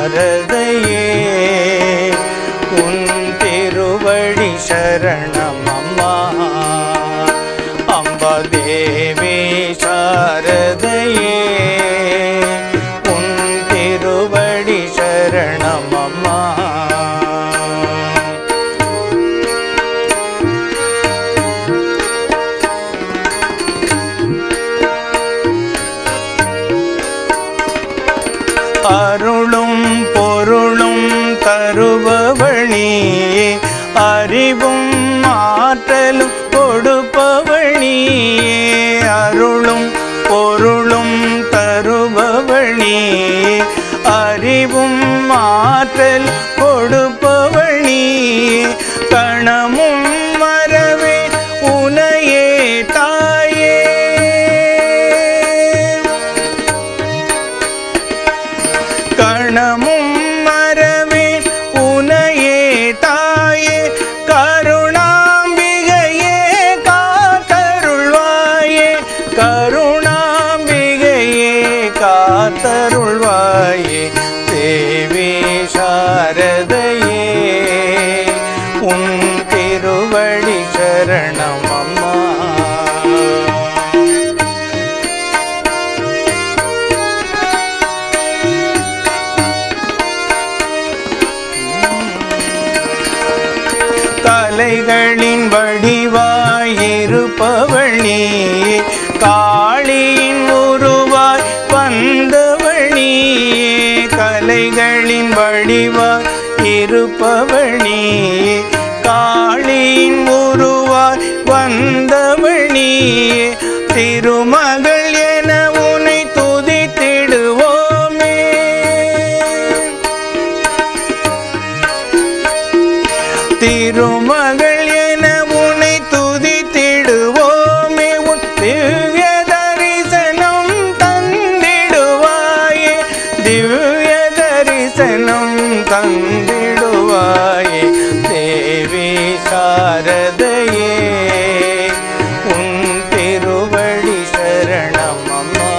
சாரதையே உன் திருவடி சரணம் அம்மா. அம்பா தேவி சாரதையே உன் திருவடி சரணம் அம்மா. அருளும் பொருளும் தருபவனியே அறிவும் ஆற்றலும் கொடுப்பவனியே. அருளும் பொருளும் தருபவனியே அறிவும் ஆற்றல் கொடுப்பவனியே. கணமும் மறவே உனையே தாயே. கணமும் மறவே உனையே தாயே. கருணாம்பிகையே காத்தருள்வாயே. கருணாம்பிகையே காத்தருள்வாயே. தேவி சாரதையே உன் திருவடி சரணம் அம்மா. கலைகளின் வடிவாயிருப்பவனியே காளியின் உருவாய் வந்தவனியே. கலைகளின் வடிவாய் இருப்பவனியே காளியின் உருவாய் வந்தவனியே. திருமகள் என உனை துதித்திடுவோமே. திருமகள் என உனை துதித்திடுவோமே. உன் திவ்ய தரிசனம் தந்திடுவாயே. திவ்ய தரிசனம் தந்திடுவாயே. தேவி சாரதையே உன் திருவடி சரணம் அம்மா.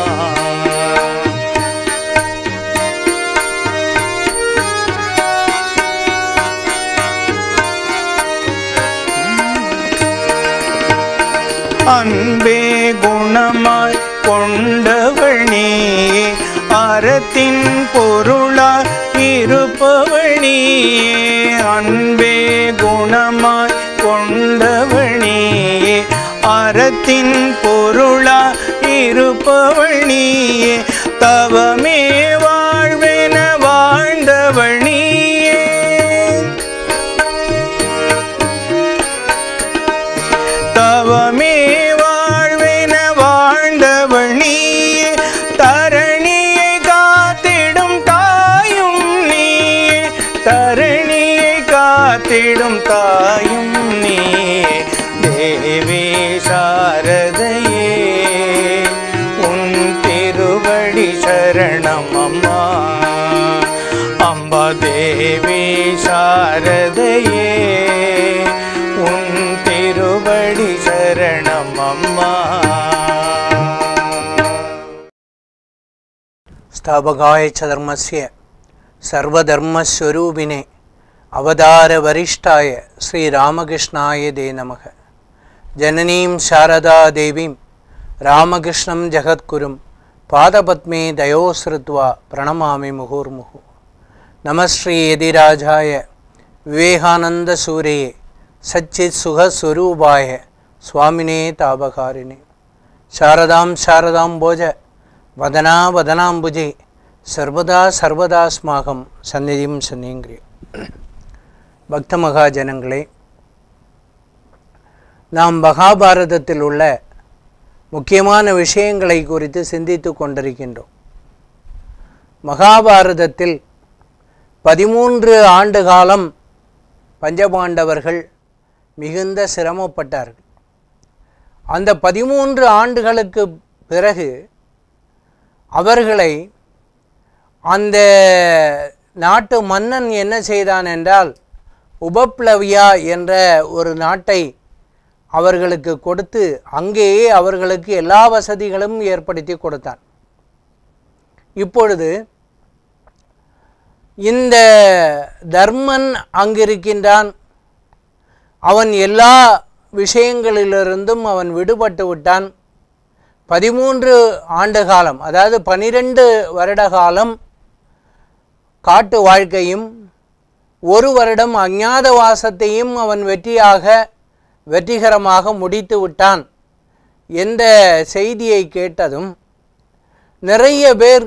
அன்பே குணமாய் கொண்டவனியே அறத்தின் பொருளாய் இருப்பவனியே. அன்பே குணமாய் கொண்டவனியே அறத்தின் பொருளாய் இருப்பவனியே. தவமே வாழ்வென வாழ்ந்தவனியே. தவமே வாழ்வென வாழ்ந்தவனியே. தரணியை காத்திடும் தாயும் நீயே. தரணியை காத்திடும் தாயும் நீயே. தேவி சாரதையே உன் திருவடி சரணம் அம்மா. அம்பா தேவி சாரதையே உன் திருவடி சரணம் அம்மா. ஸ்தாபகாய ச தர்மஸ்ய சர்வதர்மஸ்வரூபினே அவதார வரிஷ்டாய ஸ்ரீ ராமகிருஷ்ணாய தே நமக. ஜனனீம் சாரதா தேவீம் ராமகிருஷ்ணம் ஜகத்குரும் பாதபத்மே தயோஸ்ருத்வா பிரணமாமி முகூர்முகு. நமஸ்ரீ யதிராஜாய விவேகானந்த சூரயே சச்சித் சுகஸ்வரூபாய சுவாமினே தாபகாரிணே. சாரதாம் சாரதாம் போஜ வதனா வதனாம்புஜே சர்வதா சர்வதாஸ்மாகம் சந்நிதிம் சந்நிங்கிரே. பக்த மகாஜனங்களே, நாம் மகாபாரதத்தில் உள்ள முக்கியமான விஷயங்களை குறித்து சிந்தித்து கொண்டிருக்கின்றோம். மகாபாரதத்தில் 13 ஆண்டு காலம் பஞ்சபாண்டவர்கள் மிகுந்த சிரமப்பட்டார்கள். அந்த 13 ஆண்டுகளுக்கு பிறகு அவர்களை அந்த நாட்டு மன்னன் என்ன செய்தான் என்றால் உபப்ளவியா என்ற ஒரு நாட்டை அவர்களுக்கு கொடுத்து அங்கேயே அவர்களுக்கு எல்லா வசதிகளும் ஏற்படுத்தி கொடுத்தான். இப்பொழுது இந்த தர்மன் அங்கிருக்கின்றான், அவன் எல்லா விஷயங்களிலிருந்தும் அவன் விடுபட்டு விட்டான். 13 ஆண்டு காலம், அதாவது 12 வருட காலம் காட்டு வாழ்க்கையும் 1 வருடம் அஞ்ஞாதவாசத்தையும் அவன் வெற்றிகரமாக முடித்து விட்டான் என்ற செய்தியை கேட்டதும் நிறைய பேர்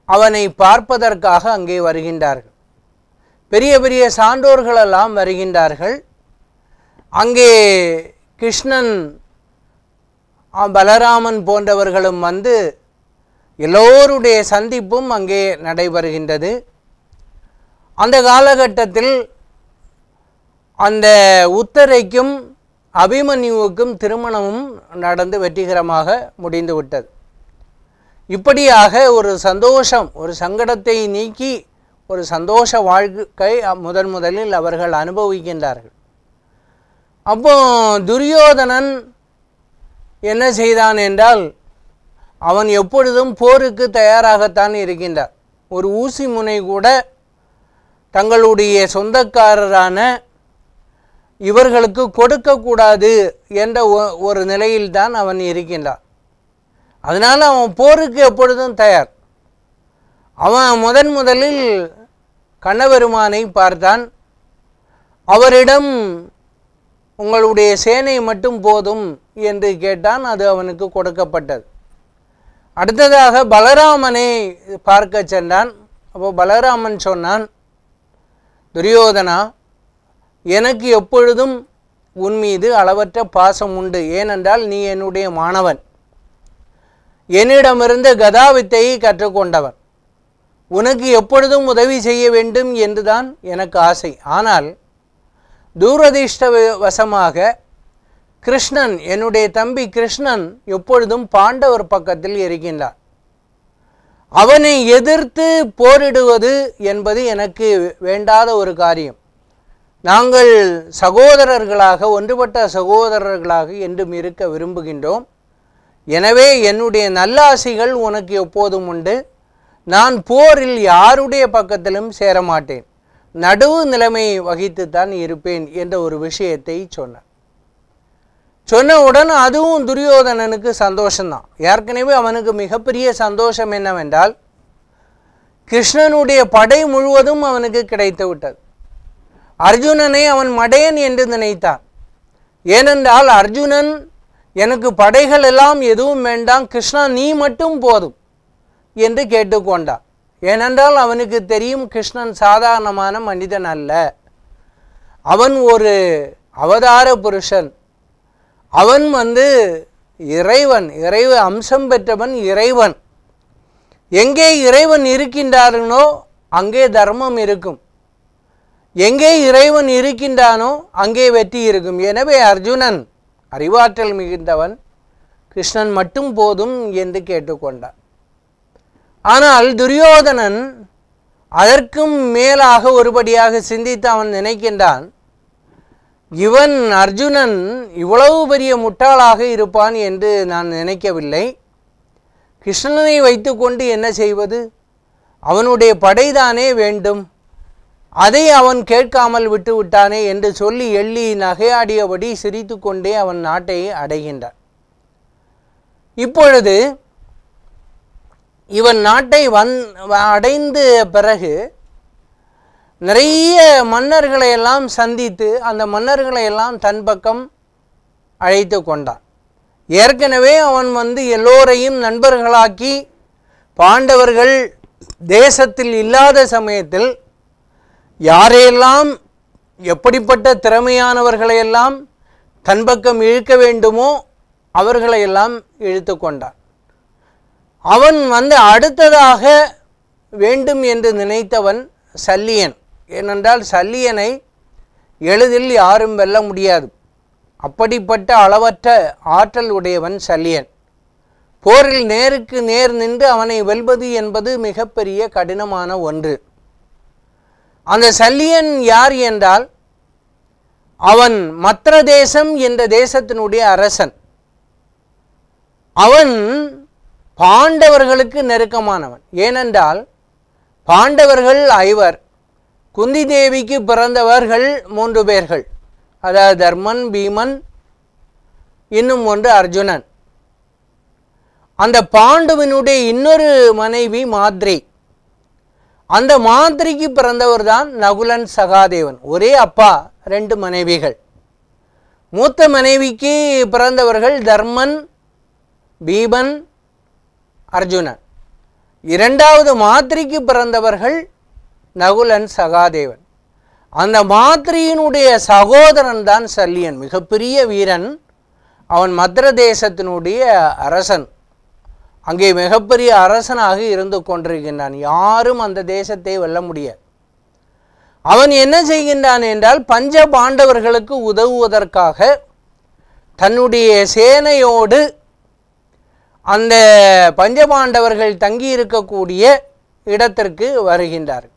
அவனை பார்ப்பதற்காக அங்கே வருகின்றார்கள். பெரிய பெரிய சான்றோர்களெல்லாம் வருகின்றார்கள். அங்கே கிருஷ்ணன், பலராமன் போன்றவர்களும் வந்து எல்லோருடைய சந்திப்பும் அங்கே நடைபெறுகின்றது. அந்த காலகட்டத்தில் அந்த உத்தரைக்கும் அபிமன்யுவுக்கும் திருமணமும் நடந்து வெற்றிகரமாக முடிந்துவிட்டது. இப்படியாக ஒரு சந்தோஷம், ஒரு சங்கடத்தை நீக்கி ஒரு சந்தோஷ வாழ்க்கை முதலில் அவர்கள் அனுபவிக்கின்றார்கள். அப்போ துரியோதனன் என்ன செய்தான் என்றால், அவன் எப்பொழுதும் போருக்கு தயாராகத்தான் இருக்கின்றார். ஒரு ஊசி முனை கூட தங்களுடைய சொந்தக்காரரான இவர்களுக்கு கொடுக்கக்கூடாது என்ற ஒரு நிலையில்தான் அவன் இருக்கின்றான். அதனால் அவன் போருக்கு எப்பொழுதும் தயார். அவன் முதலில் கண்ணபெருமானை பார்த்தான். அவரிடம் உங்களுடைய சேனை மட்டும் போதும் என்று கேட்டான். அது அவனுக்கு கொடுக்கப்பட்டது. அடுத்ததாக பலராமனை பார்க்க சென்றான். அப்போ பலராமன் சொன்னான், துரியோதனா, எனக்கு எப்பொழுதும் உன் மீது அளவற்ற பாசம் உண்டு. ஏனென்றால் நீ என்னுடைய மாணவன், என்னிடமிருந்து கதாவித்தையை கற்றுக்கொண்டவன். உனக்கு எப்பொழுதும் உதவி செய்ய வேண்டும் என்றுதான் எனக்கு ஆசை. ஆனால் துரதிர்ஷ்டவசமாக கிருஷ்ணன், என்னுடைய தம்பி கிருஷ்ணன் எப்பொழுதும் பாண்டவர் பக்கத்தில் இருக்கின்றார். அவனை எதிர்த்து போரிடுவது என்பது எனக்கு வேண்டாத ஒரு காரியம். நாங்கள் சகோதரர்களாக, ஒன்றுபட்ட சகோதரர்களாக என்றும் இருக்க விரும்புகின்றோம். எனவே என்னுடைய நல்லாசிகள் உனக்கு எப்போதும் உண்டு. நான் போரில் யாருடைய பக்கத்திலும் சேரமாட்டேன், நடுவு நிலைமையை வகித்துத்தான் இருப்பேன் என்ற ஒரு விஷயத்தை சொன்னவுடன் அதுவும் துரியோதனனுக்கு சந்தோஷம்தான். ஏற்கனவே அவனுக்கு மிகப்பெரிய சந்தோஷம் என்னவென்றால், கிருஷ்ணனுடைய படை முழுவதும் அவனுக்கு கிடைத்து விட்டது. அர்ஜுனனை அவன் மடையன் என்று நினைத்தான். ஏனென்றால் அர்ஜுனன், எனக்கு படைகள் எல்லாம் எதுவும் வேண்டாம், கிருஷ்ணா நீ மட்டும் போதும் என்று கேட்டுக்கொண்டான். ஏனென்றால் அவனுக்கு தெரியும், கிருஷ்ணன் சாதாரணமான மனிதன் அல்ல, அவன் ஒரு அவதார புருஷன், அவன் இறைவன், அம்சம் பெற்றவன் இறைவன். எங்கே இறைவன் இருக்கின்றானோ அங்கே தர்மம் இருக்கும், எங்கே இறைவன் இருக்கின்றானோ அங்கே வெற்றி இருக்கும். எனவே அர்ஜுனன் அறிவாற்றல் மிகுந்தவன், கிருஷ்ணன் மட்டும் போதும் என்று கேட்டுக்கொண்டான். ஆனால் துரியோதனன் அதற்கும் மேலாக ஒருபடியாக சிந்தித்து அவன் நினைக்கின்றான், இவன் அர்ஜுனன் இவ்வளவு பெரிய முட்டாளாக இருப்பான் என்று நான் நினைக்கவில்லை. கிருஷ்ணனை வைத்துக்கொண்டு என்ன செய்வது? அவனுடைய படைதானே வேண்டும், அதை அவன் கேட்காமல் விட்டு விட்டானே என்று சொல்லி எள்ளி நகையாடியபடி சிரித்து கொண்டே அவன் நாட்டை அடைகின்றான். இப்பொழுது இவன் நாட்டை அடைந்த பிறகு நிறைய மன்னர்களை எல்லாம் சந்தித்து அந்த மன்னர்களை எல்லாம் தன் பக்கம் அழைத்து கொண்டான். ஏற்கனவே அவன் எல்லோரையும் நண்பர்களாக்கி, பாண்டவர்கள் தேசத்தில் இல்லாத சமயத்தில் யாரையெல்லாம், எப்படிப்பட்ட திறமையானவர்களையெல்லாம் தன் பக்கம் இழுக்க வேண்டுமோ அவர்களையெல்லாம் இழுத்து கொண்டான். அவன் அடுத்ததாக வேண்டும் என்று நினைத்தவன் சல்லியன். ஏனென்றால் சல்லியனை எளிதில் யாரும் வெல்ல முடியாது. அப்படிப்பட்ட அளவற்ற ஆற்றல் உடையவன் சல்லியன். போரில் நேருக்கு நேர் நின்று அவனை வெல்வது என்பது மிகப்பெரிய கடினமான ஒன்று. அந்த சல்லியன் யார் என்றால், அவன் மத்ர தேசம் என்ற தேசத்தினுடைய அரசன். அவன் பாண்டவர்களுக்கு நெருக்கமானவன். ஏனென்றால் பாண்டவர்கள் 5, குந்தி தேவிக்கு பிறந்தவர்கள் 3 பேர்கள், அதாவது தர்மன், பீமன், இன்னும் ஒன்று அர்ஜுனன். அந்த பாண்டுவினுடைய இன்னொரு மனைவி மாத்ரி. அந்த மாத்ரிக்கு பிறந்தவர் தான் நகுலன், சகாதேவன். ஒரே அப்பா, 2 மனைவிகள். மூத்த மனைவிக்கு பிறந்தவர்கள் தர்மன், பீமன், அர்ஜுனன். இரண்டாவது மாத்ரிக்கு பிறந்தவர்கள் நகுலன், சகாதேவன். அந்த மாத்ரியினுடைய சகோதரன் தான் சல்லியன், மிகப்பெரிய வீரன். அவன் மத்ர தேசத்தினுடைய அரசன். அங்கே மிகப்பெரிய அரசனாக இருந்து கொண்டிருக்கின்றான். யாரும் அந்த தேசத்தை வெல்ல முடியாது. அவன் என்ன செய்கின்றான் என்றால், பஞ்ச பாண்டவர்களுக்கு உதவுவதற்காக தன்னுடைய சேனையோடு அந்த பஞ்சபாண்டவர்கள் தங்கியிருக்கக்கூடிய இடத்திற்கு வருகின்றார்.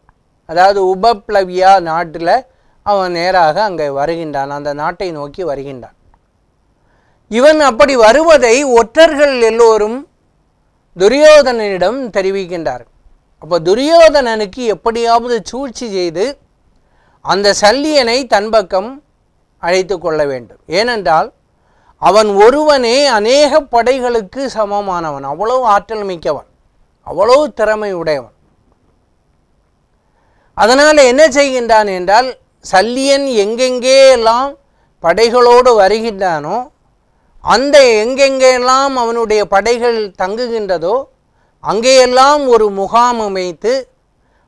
அதாவது உபப்ளவியா நாட்டில் அவன் நேராக அங்கே வருகின்றான், அந்த நாட்டை நோக்கி வருகின்றான். இவன் அப்படி வருவதை ஒற்றர்கள் எல்லோரும் துரியோதனனிடம் தெரிவிக்கின்றார். அப்போ துரியோதனனுக்கு எப்படியாவது சூழ்ச்சி செய்து அந்த சல்லியனை தன் பக்கம் அழைத்து கொள்ள வேண்டும். ஏனென்றால் அவன் ஒருவனே அநேக படைகளுக்கு சமமானவன், அவ்வளவு ஆற்றல் மிக்கவன், அவ்வளவு திறமை உடையவன். அதனால் என்ன செய்கின்றான் என்றால், சல்லியன் எங்கெங்கே எல்லாம் படைகளோடு வருகின்றானோ, அந்த எங்கெங்கெல்லாம் அவனுடைய படைகள் தங்குகின்றதோ அங்கேயெல்லாம் ஒரு முகாம் அமைத்து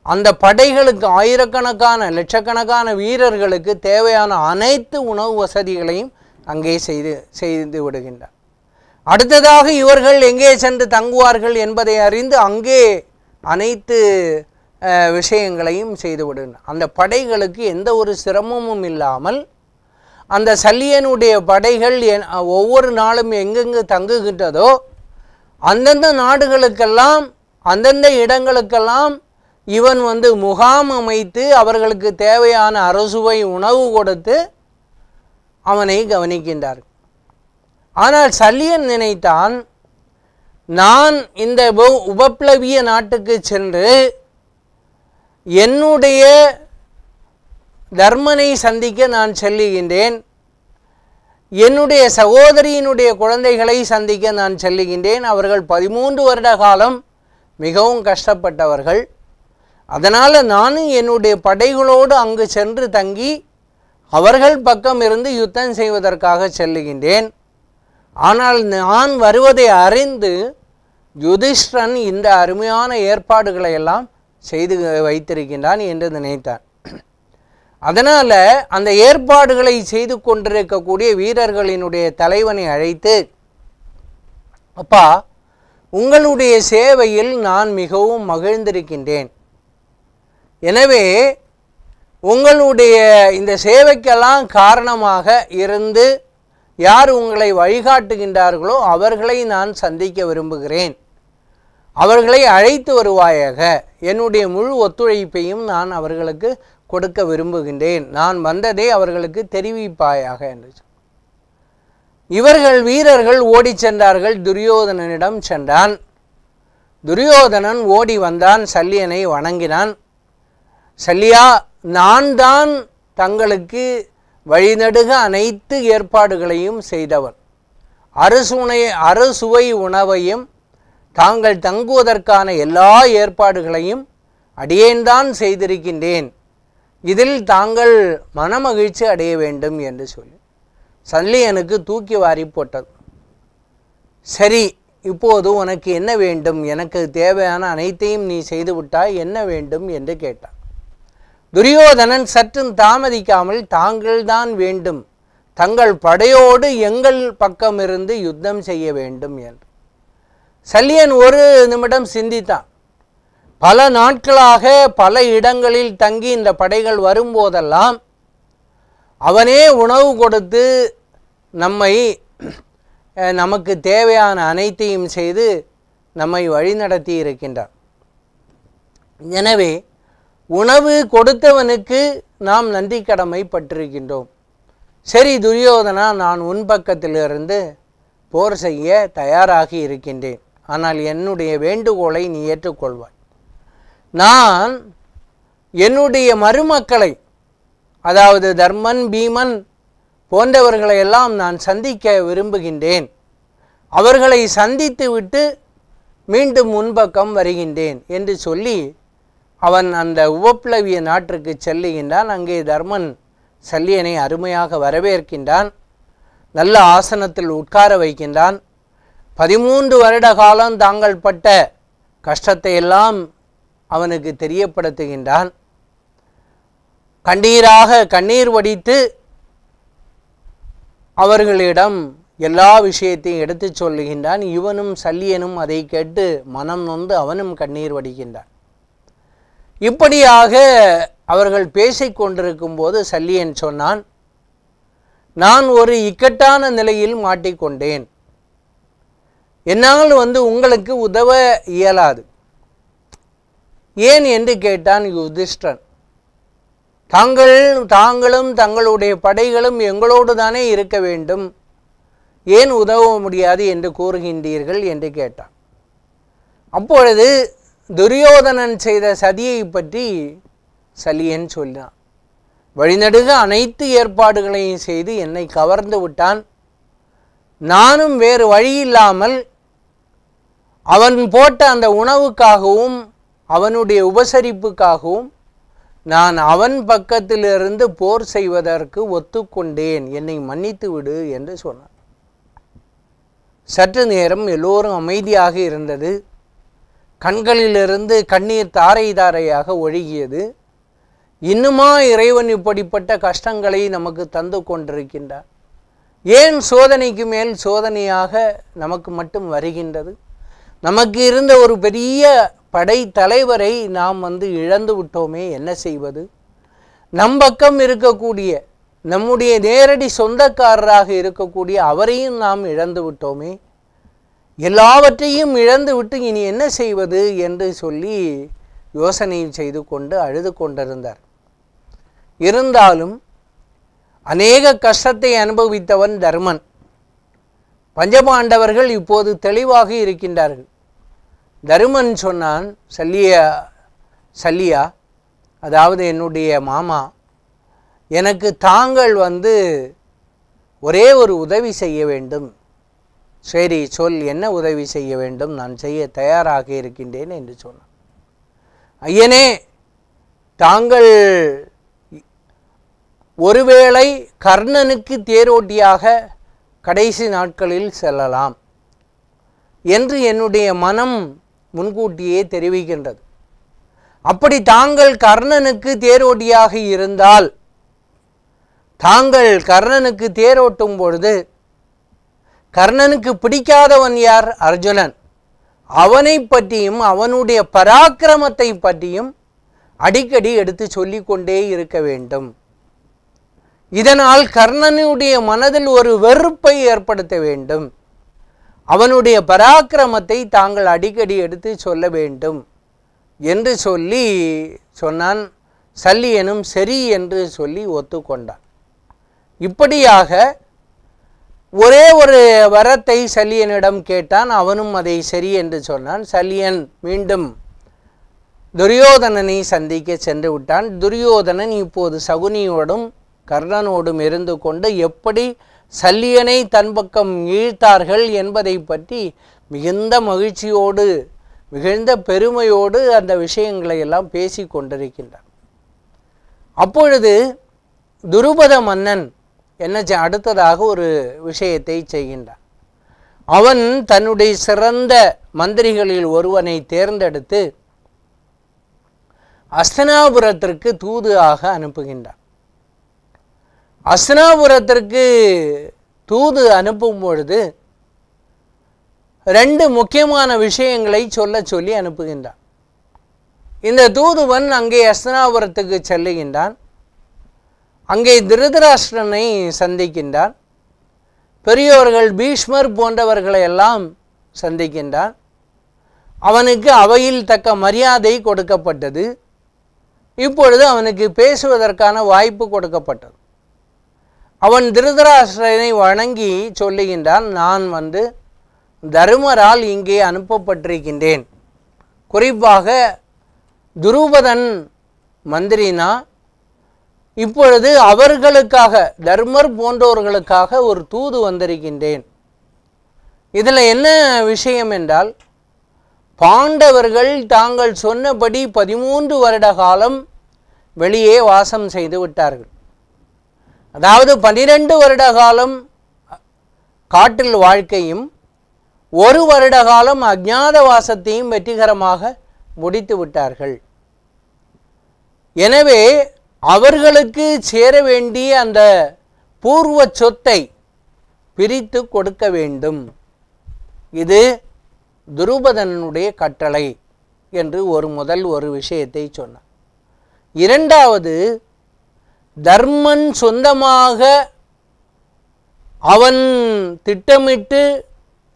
அந்த படைகளுக்கு ஆயிரக்கணக்கான லட்சக்கணக்கான வீரர்களுக்கு தேவையான அனைத்து உணவு வசதிகளையும் அங்கே செய்து விடுகின்றார். அடுத்ததாக இவர்கள் எங்கே சென்று தங்குவார்கள் என்பதை அறிந்து அங்கே அனைத்து விஷயங்களையும் செய்து விடுகின்றனர். அந்த படைகளுக்கு எந்த ஒரு சிரமமும் இல்லாமல் அந்த சல்லியனுடைய படைகள் ஒவ்வொரு நாளும் எங்கெங்கு தங்குகின்றதோ அந்தந்த நாடுகளுக்கெல்லாம் அந்தந்த இடங்களுக்கெல்லாம் இவன் முகாம் அமைத்து அவர்களுக்கு தேவையான அறுசுவை உணவு கொடுத்து அவனை கவனிக்கின்றார். ஆனால் சல்லியன் நினைத்தான், நான் இந்த உபப்ளவிய நாட்டுக்கு சென்று என்னுடைய தர்மனை சந்திக்க நான் செல்லுகின்றேன், என்னுடைய சகோதரியினுடைய குழந்தைகளை சந்திக்க நான் செல்லுகின்றேன். அவர்கள் 13 வருட காலம் மிகவும் கஷ்டப்பட்டவர்கள். அதனால் நானும் என்னுடைய படைகளோடு அங்கு சென்று தங்கி அவர்கள் பக்கம் இருந்து யுத்தம் செய்வதற்காக செல்லுகின்றேன். ஆனால் நான் வருவதை அறிந்து யுதிஷ்டிரன் இந்த அருமையான ஏற்பாடுகளை எல்லாம் செய்து வைத்திருக்கின்றான் என்று நினைத்தான். அதனால் அந்த ஏற்பாடுகளை செய்து கொண்டிருக்கக்கூடிய வீரர்களினுடைய தலைவனை அழைத்து, அப்பா, உங்களுடைய சேவையில் நான் மிகவும் மகிழ்ந்திருக்கின்றேன். எனவே உங்களுடைய இந்த சேவைக்கெல்லாம் காரணமாக இருந்து யார் உங்களை வழிகாட்டுகின்றார்களோ அவர்களை நான் சந்திக்க விரும்புகிறேன். அவர்களை அழைத்து வருவாயாக. என்னுடைய முழு ஒத்துழைப்பையும் நான் அவர்களுக்கு கொடுக்க விரும்புகின்றேன். நான் வந்ததை அவர்களுக்கு தெரிவிப்பாயாக என்று. இவர்கள் வீரர்கள் ஓடி சென்றார்கள். துரியோதனனிடம் சென்றான். துரியோதனன் ஓடி வந்தான், சல்லியனை வணங்கினான். சல்லியா, நான் தான் தங்களுக்கு வழிநடுக அனைத்து ஏற்பாடுகளையும் செய்தவன். அறுசுவை உணவையும் தாங்கள் தங்குவதற்கான எல்லா ஏற்பாடுகளையும் அடியேன்தான் செய்திருக்கின்றேன். இதில் தாங்கள் மனமகிழ்ச்சி அடைய வேண்டும் என்று சொல்லி சல்லியனுக்கு தூக்கி வாரி போட்டது. சரி, இப்போது உனக்கு என்ன வேண்டும்? எனக்கு தேவையான அனைத்தையும் நீ செய்து விட்டாய், என்ன வேண்டும் என்று கேட்டான். துரியோதனன் சற்றும் தாமதிக்காமல், தாங்கள்தான் வேண்டும், தங்கள் படையோடு எங்கள் பக்கமிருந்து யுத்தம் செய்ய வேண்டும் என்று. சல்லியன் ஒரு நிமிடம் சிந்தித்தான். பல நாட்களாக பல இடங்களில் தங்கி இந்த படைகள் வரும்போதெல்லாம் அவனே உணவு கொடுத்து நமக்கு தேவையான அனைத்தையும் செய்து நம்மை வழிநடத்தி இருக்கின்றான். எனவே உணவு கொடுத்தவனுக்கு நாம் நன்றி கடமை பட்டிருக்கின்றோம். சரி துரியோதனா, நான் உன் பக்கத்திலிருந்து போர் செய்ய தயாராகி இருக்கின்றேன். ஆனால் என்னுடைய வேண்டுகோளை நீ ஏற்றுக்கொள்வாய். நான் என்னுடைய மருமக்களை, அதாவது தர்மன், பீமன் போன்றவர்களை எல்லாம் நான் சந்திக்க விரும்புகின்றேன். அவர்களை சந்தித்து விட்டு மீண்டும் முன்பக்கம் வருகின்றேன் என்று சொல்லி அவன் அந்த உபப்ளவிய நாட்டிற்கு செல்லுகின்றான். அங்கே தர்மன் சல்லியனை அருமையாக வரவேற்கின்றான். நல்ல ஆசனத்தில் உட்கார வைக்கின்றான். 13 வருட காலம் தாங்கள் பட்ட கஷ்டத்தை எல்லாம் அவனுக்கு தெரியப்படுத்துகின்றான். கண்ணீர் வடித்து அவர்களிடம் எல்லா விஷயத்தையும் எடுத்து சொல்லுகின்றான். இவனும் சல்லியனும் அதை கேட்டு மனம் நொந்து அவனும் கண்ணீர் வடிக்கின்றான். இப்படியாக அவர்கள் பேசிக்கொண்டிருக்கும் போது சல்லியன் சொன்னான், நான் ஒரு இக்கட்டான நிலையில் மாட்டிக்கொண்டேன். என்னால் உங்களுக்கு உதவ இயலாது. ஏன் என்று கேட்டான் யுதிஷ்டன். தாங்களும் தங்களுடைய படைகளும் எங்களோடு தானே இருக்க வேண்டும், ஏன் உதவ முடியாது என்று கூறுகின்றீர்கள் என்று கேட்டான். அப்பொழுது துரியோதனன் செய்த சதியை பற்றி சல்லியன் சொன்னான். வழிநடுக அனைத்து ஏற்பாடுகளையும் செய்து என்னை கவர்ந்து விட்டான். நானும் வேறு வழியில்லாமல் அவன் போட்ட அந்த உணவுக்காகவும் அவனுடைய உபசரிப்புக்காகவும் நான் அவன் பக்கத்திலிருந்து போர் செய்வதற்கு ஒத்துக்கொண்டேன், என்னை மன்னித்து விடு என்று சொன்னான். சற்று நேரம் எல்லோரும் அமைதியாக இருந்தது. கண்களிலிருந்து கண்ணீர் தாரை தாரையாக ஒழுகியது. இன்னுமா இறைவன் இப்படிப்பட்ட கஷ்டங்களை நமக்கு தந்து கொண்டிருக்கின்றார்? ஏன் சோதனைக்கு மேல் சோதனையாக நமக்கு மட்டும் வருகின்றது? நமக்கு இருந்த ஒரு பெரிய படை தலைவரை நாம் இழந்து விட்டோமே, என்ன செய்வது? நம் பக்கம் இருக்கக்கூடிய நம்முடைய நேரடி சொந்தக்காரராக இருக்கக்கூடிய அவரையும் நாம் இழந்து விட்டோமே, எல்லாவற்றையும் இழந்து விட்டு இனி என்ன செய்வது என்று சொல்லி யோசனை செய்து கொண்டு அழுது கொண்டிருந்தார். இருந்தாலும் அநேக கஷ்டத்தை அனுபவித்தவன் தர்மன். பஞ்சபாண்டவர்கள் இப்போது தெளிவாக இருக்கின்றார்கள். தருமன் சொன்னான், சல்லியா, அதாவது என்னுடைய மாமா, எனக்கு தாங்கள் ஒரே ஒரு உதவி செய்ய வேண்டும். சரி சொல், என்ன உதவி செய்ய வேண்டும்? நான் செய்ய தயாராக இருக்கின்றேன் என்று சொன்னான். ஐயனே, தாங்கள் ஒருவேளை கர்ணனுக்கு தேரோட்டியாக கடைசி நாட்களில் செல்லலாம் என்று என்னுடைய மனம் முன்கூட்டியே தெரிவிக்கின்றது. அப்படி தாங்கள் கர்ணனுக்கு தேரோட்டியாக இருந்தால், தாங்கள் கர்ணனுக்கு தேரோட்டும் பொழுது கர்ணனுக்கு பிடிக்காதவன் யார்? அர்ஜுனன். அவனை பற்றியும் அவனுடைய பராக்கிரமத்தை பற்றியும் அடிக்கடி எடுத்து சொல்லிக்கொண்டே இருக்க வேண்டும். இதனால் கர்ணனுடைய மனதில் ஒரு வெறுப்பை ஏற்படுத்த வேண்டும். அவனுடைய பராக்கிரமத்தை தாங்கள் அடிக்கடி எடுத்து சொல்ல வேண்டும் என்று சொல்லி சொன்னான். சல்லியனும் சரி என்று சொல்லி ஒத்துக்கொண்டான். இப்படியாக ஒரே ஒரு வரத்தை சல்லியனிடம் கேட்டான். அவனும் அதை சரி என்று சொன்னான். சல்லியன் மீண்டும் துரியோதனனை சந்திக்க சென்று விட்டான். துரியோதனன் இப்போது சகுனியோடும் கர்ணனோடும் இருந்து கொண்டு எப்படி சல்லியனை தன் பக்கம் இழுத்தார்கள் என்பதை பற்றி மிகுந்த மகிழ்ச்சியோடு மிகுந்த பெருமையோடு அந்த விஷயங்களை எல்லாம் பேசி கொண்டிருக்கின்றான். அப்பொழுது துருபத மன்னன் என்ன அடுத்ததாக ஒரு விஷயத்தை செய்கின்றான். அவன் தன்னுடைய சிறந்த மந்திரிகளில் ஒருவனை தேர்ந்தெடுத்து அஸ்தினாபுரத்திற்கு தூது ஆக அனுப்புகின்றான். அஸ்தினாபுரத்திற்கு தூது அனுப்பும் பொழுது 2 முக்கியமான விஷயங்களை சொல்லி அனுப்புகின்றான். இந்த தூதுவன் அங்கே அஸ்தினாபுரத்துக்கு செல்லுகின்றான். அங்கே திருதராஷ்டிரனை சந்திக்கின்றான். பெரியோர்கள் பீஷ்மர் போன்றவர்களை எல்லாம் சந்திக்கின்றான். அவனுக்கு அவையில் தக்க மரியாதை கொடுக்கப்பட்டது. இப்பொழுது அவனுக்கு பேசுவதற்கான வாய்ப்பு கொடுக்கப்பட்டது. அவன் திருதராஷ்டிரனை வணங்கி சொல்லுகின்றான், நான் தருமரால் இங்கே அனுப்பப்பட்டிருக்கின்றேன். குறிப்பாக துருபதன் மந்திரினா இப்பொழுது அவர்களுக்காக தர்மர் போன்றவர்களுக்காக ஒரு தூது வந்திருக்கின்றேன். இதில் என்ன விஷயம் என்றால், பாண்டவர்கள் தாங்கள் சொன்னபடி 13 வருட காலம் வெளியே வாசம் செய்து விட்டார்கள். அதாவது 12 வருட காலம் காட்டில் வாழ்க்கையும் 1 வருட காலம் அஞ்ஞாத வாசத்தையும் வெற்றிகரமாக முடித்து விட்டார்கள். எனவே அவர்களுக்கு சேர வேண்டிய அந்த பூர்வ சொத்தை பிரித்து கொடுக்க வேண்டும். இது துருபதனுடைய கட்டளை என்று ஒரு விஷயத்தை சொன்னார். இரண்டாவது, தர்மன் சொந்தமாக அவன் திட்டமிட்டு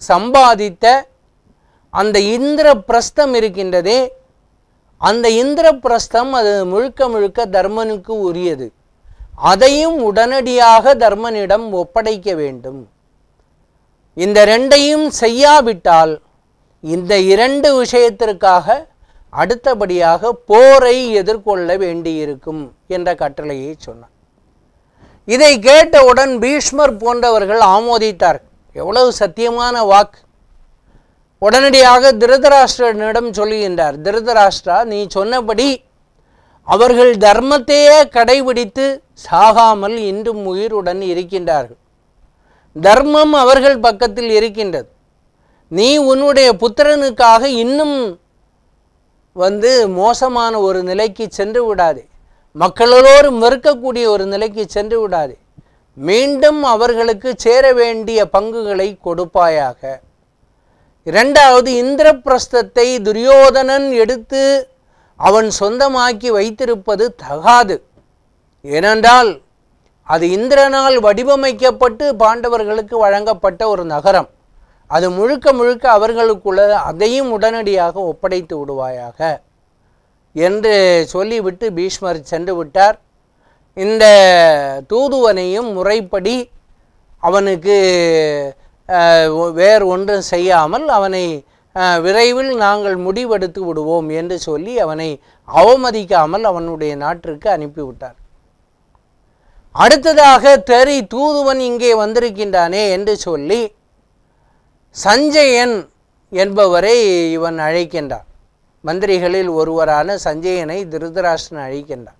சம்பாதித்த அந்த இந்திரபிரஸ்தம் இருக்கின்றதே, அந்த இந்திரபிரஸ்தம் அது முழுக்க முழுக்க தர்மனுக்கு உரியது. அதையும் உடனடியாக தர்மனிடம் ஒப்படைக்க வேண்டும். இந்த ரெண்டையும் செய்யாவிட்டால் இந்த 2 விஷயத்திற்காக அடுத்தபடியாக போரை எதிர்கொள்ள வேண்டியிருக்கும் என்ற கட்டளையை சொன்னார். இதை கேட்டவுடன் பீஷ்மர் போன்றவர்கள் ஆமோதித்தார். எவ்வளவு சத்தியமான வாக்கு! உடனடியாக திருதராஷ்டிரனிடம் சொல்லுகின்றார், திருதராஷ்டிரா, நீ சொன்னபடி அவர்கள் தர்மத்தையே கடைபிடித்து சாகாமல் இன்றும் உயிருடன் இருக்கின்றார்கள். தர்மம் அவர்கள் பக்கத்தில் இருக்கின்றது. நீ உன்னுடைய புத்திரனுக்காக இன்னும் மோசமான ஒரு நிலைக்கு சென்று விடாதே, மக்களோரும் வெறுக்கக்கூடிய ஒரு நிலைக்கு சென்று விடாதே. மீண்டும் அவர்களுக்கு சேர வேண்டிய பங்குகளை கொடுப்பாயாக. இரண்டாவது, இந்திரபிரஸ்தத்தை துரியோதனன் எடுத்து அவன் சொந்தமாக்கி வைத்திருப்பது தகாது. ஏனென்றால் அது இந்திரனால் வடிவமைக்கப்பட்டு பாண்டவர்களுக்கு வழங்கப்பட்ட ஒரு நகரம். அது முழுக்க முழுக்க அவர்களுக்குள்ள, அதையும் உடனடியாக ஒப்படைத்து விடுவாயாக என்று சொல்லிவிட்டு பீஷ்மர் சென்று விட்டார். இந்த தூதுவனையும் முறைப்படி அவனுக்கு வேறு ஒன்றும் செய்யாமல் அவனை விரைவில் நாங்கள் முடிவெடுத்து விடுவோம் என்று சொல்லி அவனை அவமதிக்காமல் அவனுடைய நாட்டிற்கு அனுப்பிவிட்டார். அடுத்ததாக, தெரி தூதுவன் இங்கே வந்திருக்கின்றானே என்று சொல்லி சஞ்சயன் என்பவரை இவன் அழைக்கின்றான். மந்திரிகளில் ஒருவரான சஞ்சயனை திருதராஷ்டிரன் அழைக்கின்றான்.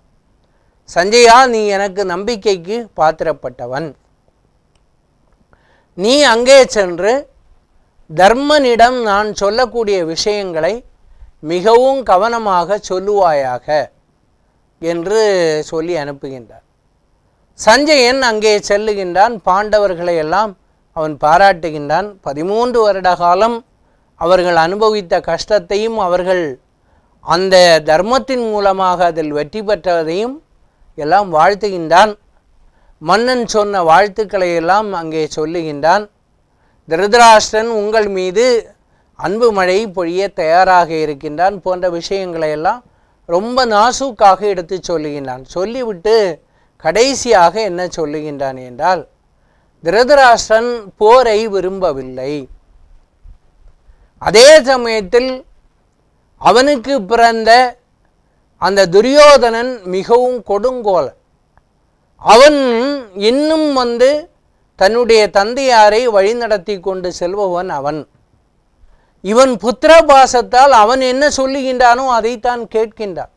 சஞ்சயா, நீ எனக்கு நம்பிக்கைக்கு பாத்திரப்பட்டவன். நீ அங்கே சென்று தர்மனிடம் நான் சொல்லக்கூடிய விஷயங்களை மிகவும் கவனமாக சொல்லுவாயாக என்று சொல்லி அனுப்புகின்றார். சஞ்சயன் அங்கே செல்லுகின்றான். பாண்டவர்களை எல்லாம் அவன் பாராட்டுகின்றான். 13 வருட காலம் அவர்கள் அனுபவித்த கஷ்டத்தையும் அவர்கள் அந்த தர்மத்தின் மூலமாக அதில் வெற்றி பெற்றதையும் எல்லாம் வாழ்த்துகின்றான். மன்னன் சொன்ன வாழ்த்துக்களை எல்லாம் அங்கே சொல்லுகின்றான். திருதராஷ்டிரன் உங்கள் மீது அன்பு மழை பொழிய தயாராக இருக்கின்றான் போன்ற விஷயங்களை எல்லாம் ரொம்ப நாசூக்காக எடுத்து சொல்லுகின்றான். சொல்லிவிட்டு கடைசியாக என்ன சொல்லுகின்றான் என்றால், திருதராஷ்டிரன் போரை விரும்பவில்லை. அதே சமயத்தில் அவனுக்கு பிறந்த அந்த துரியோதனன் மிகவும் கொடுங்கோலன். அவன் இன்னும் தன்னுடைய தந்தையாரை வழிநடத்தி கொண்டு செல்பவன் அவன். இவன் புத்திரபாசத்தால் அவன் என்ன சொல்லுகின்றானோ அதைத்தான் கேட்கின்றான்.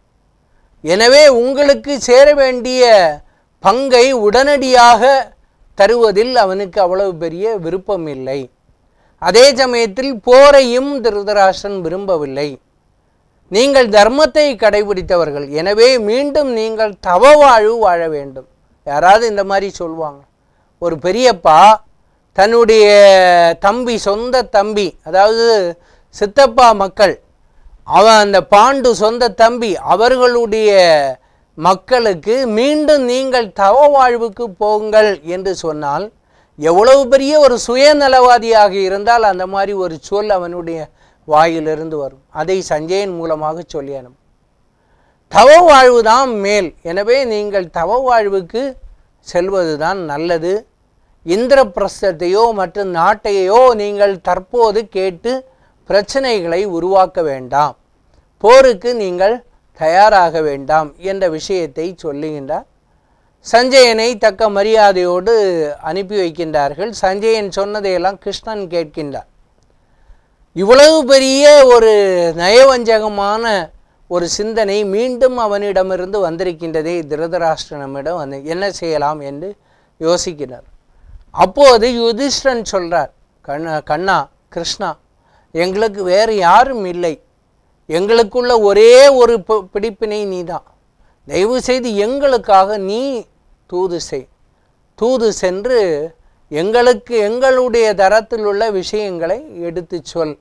எனவே உங்களுக்கு சேர வேண்டிய பங்கை உடனடியாக தருவதில் அவனுக்கு அவ்வளவு பெரிய விருப்பம் இல்லை. அதே சமயத்தில் போரையும் திருதராஷ்டிரன் விரும்பவில்லை. நீங்கள் தர்மத்தை கடைபிடித்தவர்கள், எனவே மீண்டும் நீங்கள் தவ வாழ்வு வாழ வேண்டும். யாராவது இந்த மாதிரி சொல்லுவாங்க? ஒரு பெரியப்பா தன்னுடைய தம்பி, சொந்த தம்பி, அதாவது சித்தப்பா மக்கள், அவன் அந்த பாண்டு சொந்த தம்பி, அவர்களுடைய மக்களுக்கு மீண்டும் நீங்கள் தவ வாழ்வுக்கு போங்கள் என்று சொன்னால் எவ்வளவு பெரிய ஒரு சுயநலவாதியாக இருந்தால் அந்த மாதிரி ஒரு சொல் அவனுடைய வாயிலிருந்து வரும். அதை சஞ்சயன் மூலமாக சொல்லி அனுப்பும். தவ வாழ்வு தான் மேல், எனவே நீங்கள் தவ வாழ்வுக்கு செல்வது தான் நல்லது. இந்திரபிரஸ்தத்தையோ மற்ற நாட்டையோ நீங்கள் தற்போது கேட்டு பிரச்சனைகளை உருவாக்க வேண்டாம். போருக்கு நீங்கள் தயாராக வேண்டாம் என்ற விஷயத்தை சொல்லுகின்றார். சஞ்சயனை தக்க மரியாதையோடு அனுப்பி வைக்கின்றார்கள். சஞ்சயன் சொன்னதையெல்லாம் கிருஷ்ணன் கேட்கின்றார். இவ்வளவு பெரிய ஒரு நயவஞ்சகமான ஒரு சிந்தனை மீண்டும் அவனிடமிருந்து வந்திருக்கின்றதே, திருதராஷ்டிரனிடம் வந்து என்ன செய்யலாம் என்று யோசிக்கிறார். அப்போது யுதிஷ்டிரன் சொல்கிறார், கண்ணா கிருஷ்ணா, எங்களுக்கு வேறு யாரும் இல்லை, எங்களுக்குள்ள ஒரே ஒரு பிடிப்பினை நீதான், தயவு செய்து எங்களுக்காக நீ தூது செய், தூது சென்று எங்களுக்கு எங்களுடைய தரத்தில் உள்ள விஷயங்களை எடுத்து சொல்,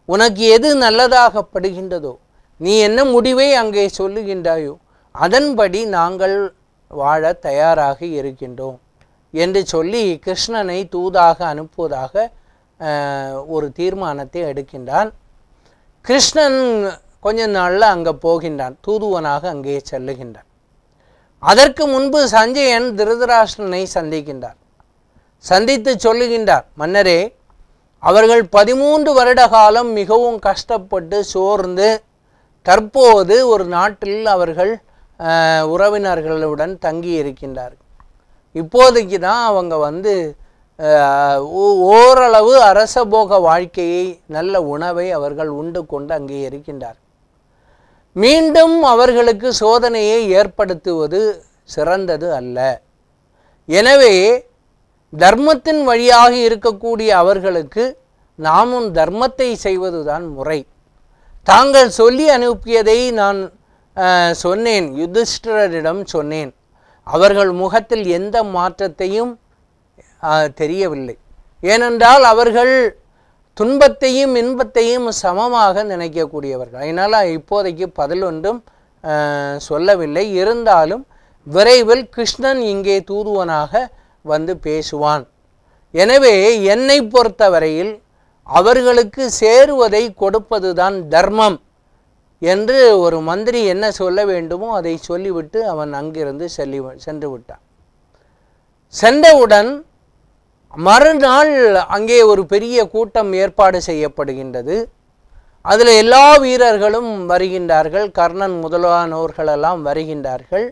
உனக்கு எது நல்லதாகப்படுகின்றதோ, நீ என்ன முடிவை அங்கே சொல்லுகின்றாயோ அதன்படி நாங்கள் வாழ தயாராக இருக்கின்றோம் என்று சொல்லி கிருஷ்ணனை தூதாக அனுப்புவதாக ஒரு தீர்மானத்தை எடுக்கின்றான். கிருஷ்ணன் கொஞ்ச நாளில் அங்கே போகின்றான், தூதுவனாக அங்கே செல்லுகின்றான். அதற்கு முன்பு சஞ்சயன் திருதராஷ்டிரனை சந்திக்கின்றார். சந்தித்து சொல்லுகின்றார், மன்னரே, அவர்கள் 13 வருட காலம் மிகவும் கஷ்டப்பட்டு சோர்ந்து தற்போது ஒரு நாட்டில் அவர்கள் உறவினர்களுடன் தங்கி இருக்கின்றார்கள். இப்போதைக்கு தான் அவங்க வந்து ஓரளவு அரசபோக வாழ்க்கையை, நல்ல உணவை அவர்கள் உண்டு கொண்டு அங்கே இருக்கின்றார்கள். மீண்டும் அவர்களுக்கு சோதனையை ஏற்படுத்துவது சிறந்தது அல்ல. எனவே தர்மத்தின் வழியாக இருக்கக்கூடிய அவர்களுக்கு நாமும் தர்மத்தை செய்வதுதான் முறை. தாங்கள் சொல்லி அனுப்பியதை நான் சொன்னேன், யுதிஷ்டிரரிடம் சொன்னேன். அவர்கள் முகத்தில் எந்த மாற்றத்தையும் தெரியவில்லை. ஏனென்றால் அவர்கள் துன்பத்தையும் இன்பத்தையும் சமமாக நினைக்கக்கூடியவர்கள். அதனால் இப்போதைக்கு பதில் ஒன்றும் சொல்லவில்லை. இருந்தாலும் விரைவில் கிருஷ்ணன் இங்கே தூதுவனாக வந்து பேசுவான். எனவே என்னை பொறுத்தவரையில் அவர்களுக்கு சேருவதை கொடுப்பதுதான் தர்மம் என்று ஒரு மந்திரி என்ன சொல்ல வேண்டுமோ அதை சொல்லிவிட்டு அவன் அங்கிருந்து சென்று விட்டான். சென்றவுடன் மறுநாள் அங்கே ஒரு பெரிய கூட்டம் ஏற்பாடு செய்யப்படுகின்றது. அதில் எல்லா வீரர்களும் வருகின்றார்கள், கர்ணன் முதலானோர்களெல்லாம் வருகின்றார்கள்.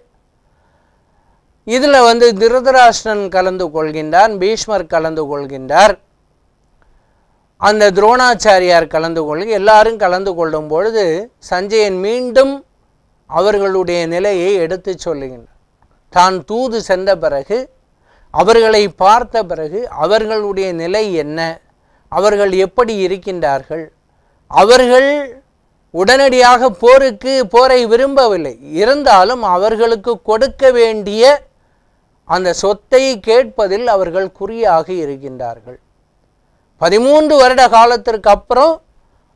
இதில் வந்து திருதராஷ்டிரன் கலந்து கொள்கின்றான், பீஷ்மர் கலந்து கொள்கின்றார், அந்த துரோணாச்சாரியார் கலந்து எல்லாரும் கலந்து கொள்ளும் பொழுது சஞ்சயன் மீண்டும் அவர்களுடைய நிலையை எடுத்து சொல்லுகின்றார். தான் தூது சென்ற பிறகு, அவர்களை பார்த்த பிறகு அவர்களுடைய நிலை என்ன, அவர்கள் எப்படி இருக்கின்றார்கள், அவர்கள் உடனடியாக போரை விரும்பவில்லை, இருந்தாலும் அவர்களுக்கு கொடுக்க வேண்டிய அந்த சொத்தை கேட்பதில் அவர்கள் குறியாக இருக்கின்றார்கள். 13 வருட காலத்திற்கு அப்புறம்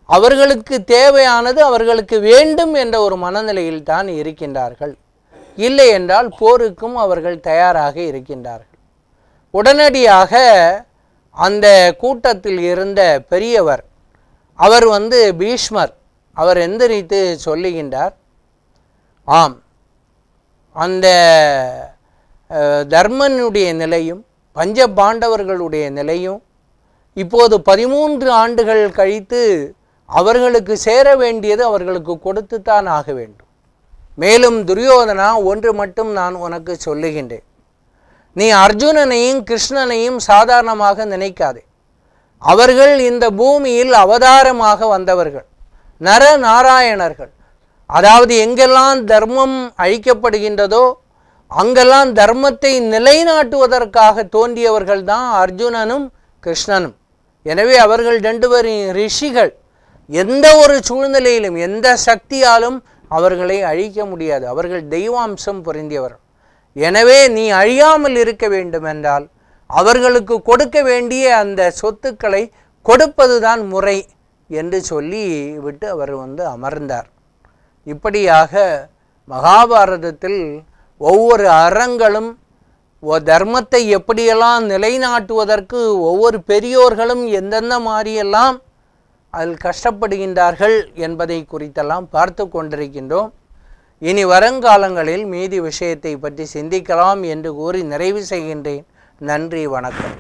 அவர்களுக்கு தேவையானது அவர்களுக்கு வேண்டும் என்ற ஒரு மனநிலையில் தான் இருக்கின்றார்கள். இல்லை என்றால் போருக்கும் அவர்கள் தயாராக இருக்கின்றார்கள். உடனடியாக அந்த கூட்டத்தில் இருந்த பெரியவர், அவர் வந்து பீஷ்மர், அவர் எந்திரித்து சொல்லுகின்றார், ஆம், அந்த தர்மனுடைய நிலையும் பஞ்ச பாண்டவர்களுடைய நிலையும் இப்போது 13 ஆண்டுகள் கழித்து அவர்களுக்கு சேர வேண்டியது அவர்களுக்கு கொடுத்துத்தான் ஆக வேண்டும். மேலும் துரியோதனா, ஒன்று மட்டும் நான் உனக்கு சொல்லுகின்றேன், நீ அர்ஜுனனையும் கிருஷ்ணனையும் சாதாரணமாக நினைக்காதே. அவர்கள் இந்த பூமியில் அவதாரமாக வந்தவர்கள், நரநாராயணர்கள். அதாவது எங்கெல்லாம் தர்மம் அழிக்கப்படுகின்றதோ அங்கெல்லாம் தர்மத்தை நிலைநாட்டுவதற்காக தோன்றியவர்கள் தான் அர்ஜுனனும் கிருஷ்ணனும். எனவே அவர்கள் 2 பேரும் ரிஷிகள். எந்த ஒரு சூழ்நிலையிலும் எந்த சக்தியாலும் அவர்களை அழிக்க முடியாது. அவர்கள் தெய்வாம்சம் பொருந்தியவர்கள். எனவே நீ அழியாமல் இருக்க வேண்டும் என்றால் அவர்களுக்கு கொடுக்க வேண்டிய அந்த சொத்துக்களை கொடுப்பதுதான் முறை என்று சொல்லி விட்டு அவர் வந்து அமர்ந்தார். இப்படியாக மகாபாரதத்தில் ஒவ்வொரு அறங்களும் தர்மத்தை எப்படியெல்லாம் நிலைநாட்டுவதற்கு ஒவ்வொரு பெரியோர்களும் எந்தெந்த மாதிரியெல்லாம் அதில் கஷ்டப்படுகின்றார்கள் என்பதை குறித்தெல்லாம் பார்த்து கொண்டிருக்கின்றோம். இனி வருங்காலங்களில் மீதி விஷயத்தை பற்றி சிந்திக்கலாம் என்று கூறி நிறைவு செய்கின்றேன். நன்றி, வணக்கம்.